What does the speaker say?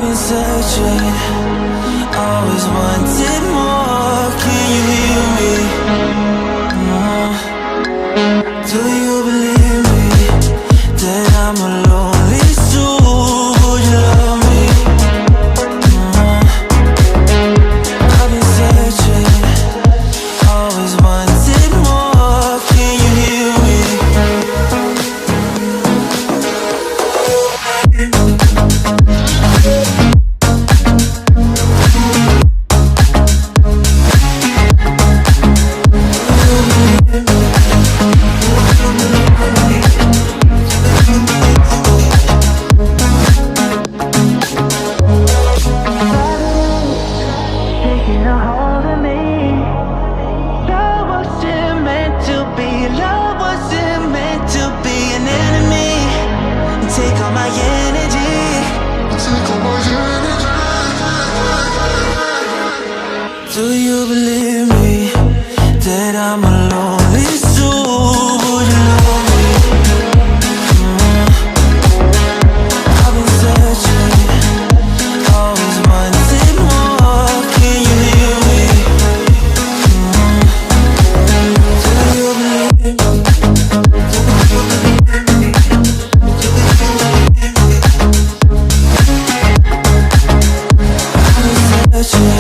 been searching, always wanted more. Can you hear me? Do you believe me that I'm a lonely soul? Would you love me? I've been searching, always wanted more. Can you hear me? Taking a hold of me. Love wasn't meant to be. Love wasn't meant to be an enemy. Take all my energy. Take all my energy. Do you believe me that I'm a lonely soul? Would you love me? I've been searching, always wanted more. Can you hear me? Do you believe me? I've been searching.